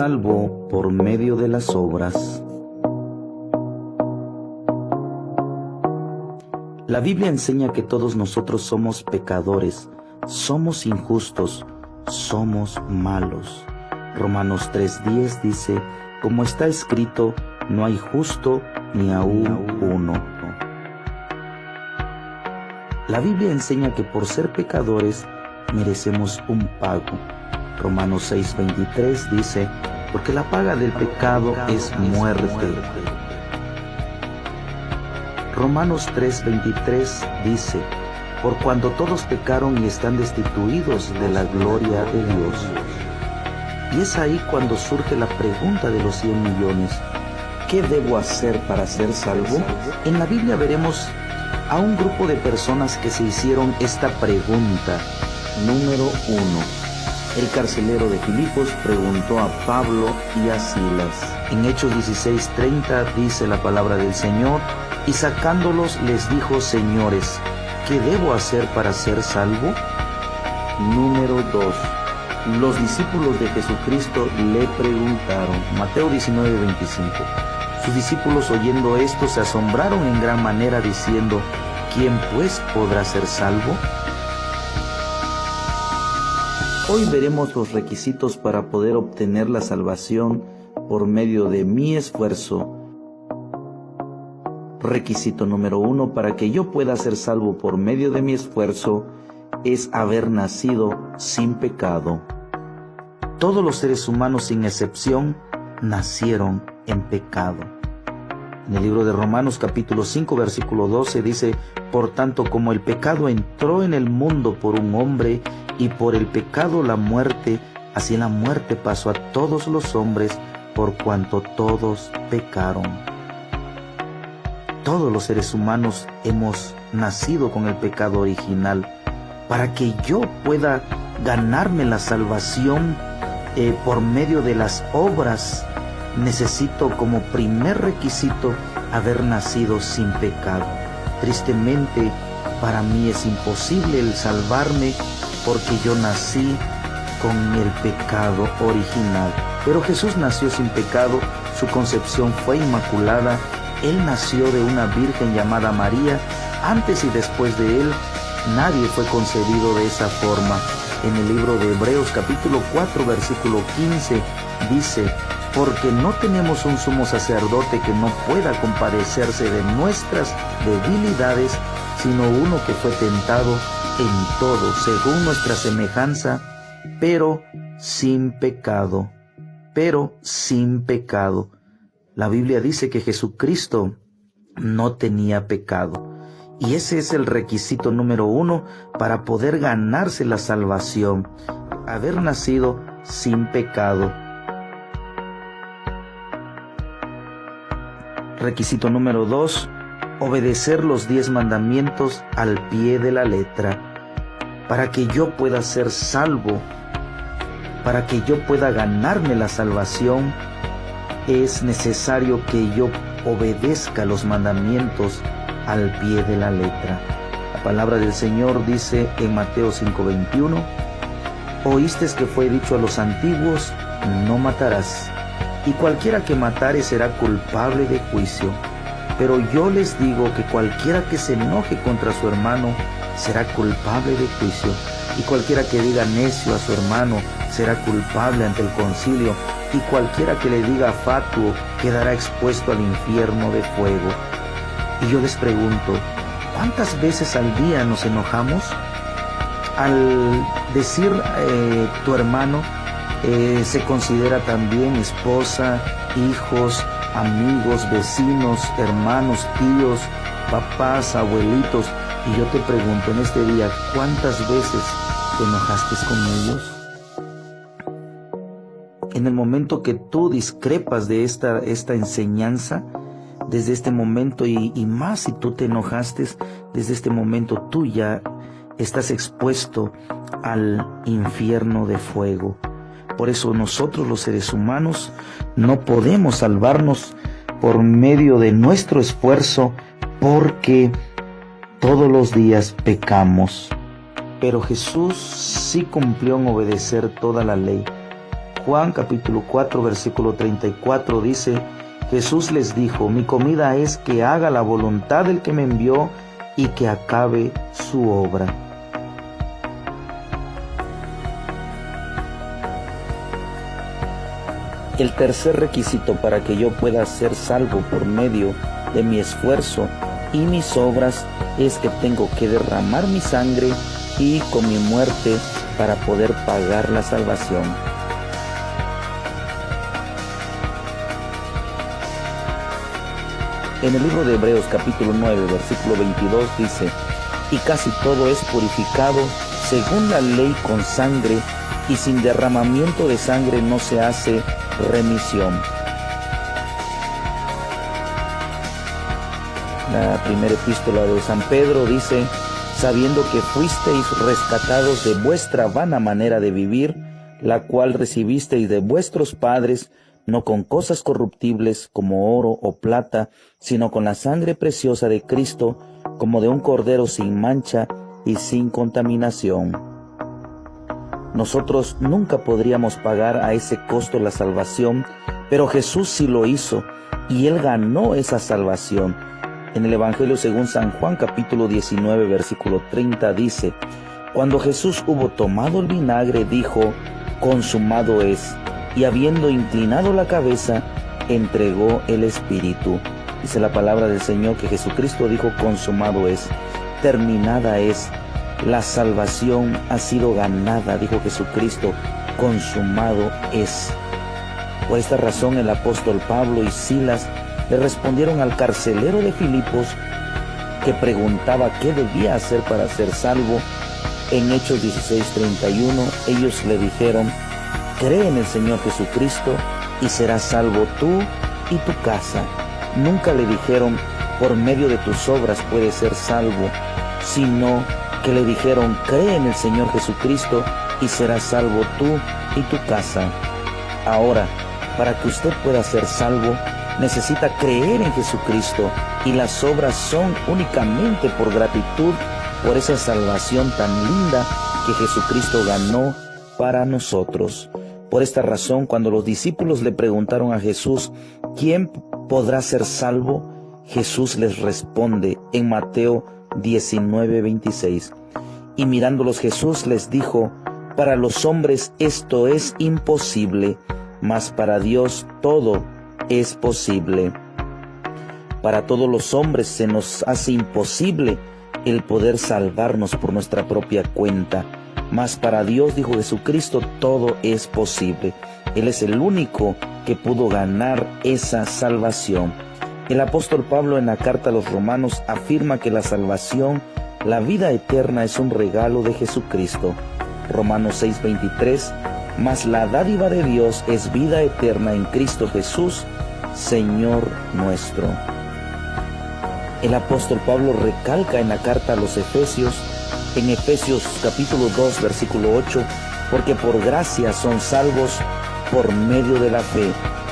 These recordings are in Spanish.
salvo por medio de las obras. La Biblia enseña que todos nosotros somos pecadores, somos injustos, somos malos. Romanos 3:10 dice, como está escrito, no hay justo ni aún uno. La Biblia enseña que por ser pecadores merecemos un pago. Romanos 6:23 dice, porque la paga del pecado es muerte. Romanos 3:23 dice, por cuanto todos pecaron y están destituidos de la gloria de Dios. Y es ahí cuando surge la pregunta de los 100 millones. ¿Qué debo hacer para ser salvo? En la Biblia veremos a un grupo de personas que se hicieron esta pregunta. Número 1. El carcelero de Filipos preguntó a Pablo y a Silas. En Hechos 16:30 dice la palabra del Señor, y sacándolos les dijo, señores, ¿qué debo hacer para ser salvo? Número 2. Los discípulos de Jesucristo le preguntaron. Mateo 19:25. Sus discípulos oyendo esto se asombraron en gran manera diciendo, ¿quién pues podrá ser salvo? Hoy veremos los requisitos para poder obtener la salvación por medio de mi esfuerzo. Requisito número 1 para que yo pueda ser salvo por medio de mi esfuerzo es haber nacido sin pecado. Todos los seres humanos sin excepción nacieron en pecado. En el libro de Romanos capítulo 5 versículo 12 dice, por tanto como el pecado entró en el mundo por un hombre y por el pecado la muerte, así la muerte pasó a todos los hombres por cuanto todos pecaron. Todos los seres humanos hemos nacido con el pecado original. Para que yo pueda ganarme la salvación por medio de las obras, necesito como primer requisito haber nacido sin pecado. Tristemente, para mí es imposible el salvarme porque yo nací con el pecado original. Pero Jesús nació sin pecado, su concepción fue inmaculada. Él nació de una virgen llamada María. Antes y después de él, nadie fue concebido de esa forma. En el libro de Hebreos capítulo 4 versículo 15 dice, porque no tenemos un sumo sacerdote que no pueda compadecerse de nuestras debilidades, sino uno que fue tentado en todo, según nuestra semejanza, pero sin pecado. Pero sin pecado. La Biblia dice que Jesucristo no tenía pecado. Y ese es el requisito número 1 para poder ganarse la salvación. Haber nacido sin pecado. Requisito número 2. Obedecer los 10 mandamientos al pie de la letra. Para que yo pueda ser salvo, para que yo pueda ganarme la salvación, es necesario que yo obedezca los mandamientos al pie de la letra. La palabra del Señor dice en Mateo 5:21, oísteis que fue dicho a los antiguos, no matarás, y cualquiera que matare será culpable de juicio. Pero yo les digo que cualquiera que se enoje contra su hermano será culpable de juicio, y cualquiera que diga necio a su hermano será culpable ante el concilio, y cualquiera que le diga fatuo quedará expuesto al infierno de fuego. Y yo les pregunto, ¿cuántas veces al día nos enojamos? Al decir tu hermano, se considera también esposa, hijos, amigos, vecinos, hermanos, tíos, papás, abuelitos. Y yo te pregunto en este día, ¿cuántas veces te enojaste con ellos? En el momento que tú discrepas de esta enseñanza, desde este momento y más si tú te enojaste, desde este momento tú ya estás expuesto al infierno de fuego. Por eso nosotros los seres humanos no podemos salvarnos por medio de nuestro esfuerzo, porque todos los días pecamos. Pero Jesús sí cumplió en obedecer toda la ley. Juan capítulo 4 versículo 34 dice: Jesús les dijo: mi comida es que haga la voluntad del que me envió y que acabe su obra. El tercer requisito para que yo pueda ser salvo por medio de mi esfuerzo y mis obras es que tengo que derramar mi sangre y con mi muerte para poder pagar la salvación. En el libro de Hebreos capítulo 9 versículo 22 dice: y casi todo es purificado según la ley con sangre, y sin derramamiento de sangre no se hace remisión. La primera epístola de San Pedro dice: sabiendo que fuisteis rescatados de vuestra vana manera de vivir, la cual recibisteis de vuestros padres, no con cosas corruptibles como oro o plata, sino con la sangre preciosa de Cristo, como de un cordero sin mancha y sin contaminación. Nosotros nunca podríamos pagar a ese costo la salvación, pero Jesús sí lo hizo, y Él ganó esa salvación. En el Evangelio según San Juan capítulo 19 versículo 30 dice: cuando Jesús hubo tomado el vinagre, dijo: consumado es, y habiendo inclinado la cabeza, entregó el Espíritu. Dice la palabra del Señor que Jesucristo dijo: consumado es, terminada es. La salvación ha sido ganada, dijo Jesucristo, consumado es. Por esta razón el apóstol Pablo y Silas le respondieron al carcelero de Filipos, que preguntaba qué debía hacer para ser salvo. En Hechos 16:31 ellos le dijeron: cree en el Señor Jesucristo y serás salvo tú y tu casa. Nunca le dijeron: por medio de tus obras puedes ser salvo, sino que le dijeron: cree en el Señor Jesucristo y serás salvo tú y tu casa. Ahora, para que usted pueda ser salvo, necesita creer en Jesucristo, y las obras son únicamente por gratitud por esa salvación tan linda que Jesucristo ganó para nosotros. Por esta razón, cuando los discípulos le preguntaron a Jesús: ¿quién podrá ser salvo?, Jesús les responde en Mateo 19:26. Y mirándolos Jesús les dijo: para los hombres esto es imposible, mas para Dios todo es posible. Para todos los hombres se nos hace imposible el poder salvarnos por nuestra propia cuenta, mas para Dios, dijo Jesucristo, todo es posible. Él es el único que pudo ganar esa salvación. El apóstol Pablo en la carta a los Romanos afirma que la salvación, la vida eterna, es un regalo de Jesucristo. Romanos 6:23: mas la dádiva de Dios es vida eterna en Cristo Jesús, Señor nuestro. El apóstol Pablo recalca en la carta a los Efesios, en Efesios capítulo 2 versículo 8: porque por gracia son salvos por medio de la fe,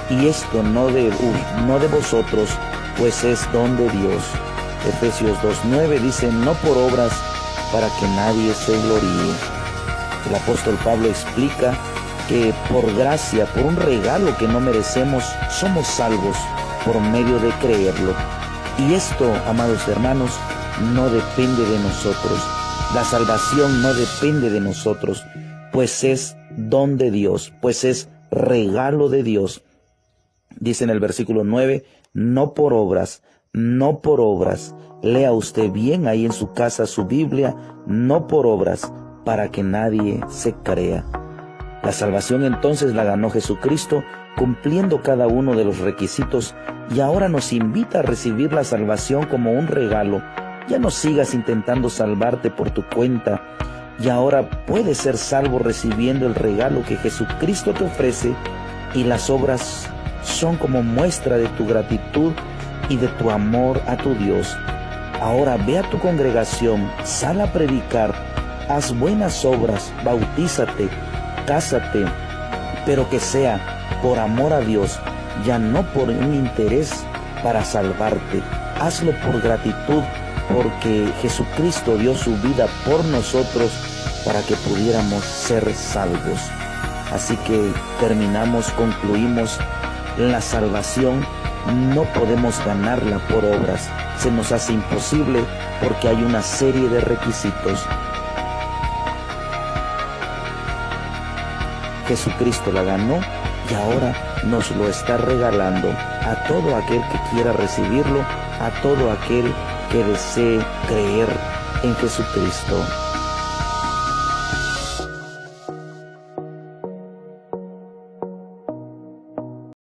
y esto no de vosotros, pues es don de Dios. Efesios 2:9 dice: no por obras, para que nadie se gloríe. El apóstol Pablo explica que por gracia, por un regalo que no merecemos, somos salvos por medio de creerlo. Y esto, amados hermanos, no depende de nosotros. La salvación no depende de nosotros, pues es don de Dios, pues es regalo de Dios. Dice en el versículo 9: no por obras, no por obras. Lea usted bien ahí en su casa su Biblia: no por obras, para que nadie se crea. La salvación entonces la ganó Jesucristo, cumpliendo cada uno de los requisitos, y ahora nos invita a recibir la salvación como un regalo. Ya no sigas intentando salvarte por tu cuenta, y ahora puedes ser salvo recibiendo el regalo que Jesucristo te ofrece, y las obras son como muestra de tu gratitud y de tu amor a tu Dios. Ahora ve a tu congregación, sal a predicar, haz buenas obras, bautízate, cásate, pero que sea por amor a Dios, ya no por un interés para salvarte. Hazlo por gratitud, porque Jesucristo dio su vida por nosotros para que pudiéramos ser salvos. Así que concluimos, la salvación no podemos ganarla por obras. Se nos hace imposible porque hay una serie de requisitos. Jesucristo la ganó y ahora nos lo está regalando a todo aquel que quiera recibirlo, a todo aquel que desee creer en Jesucristo.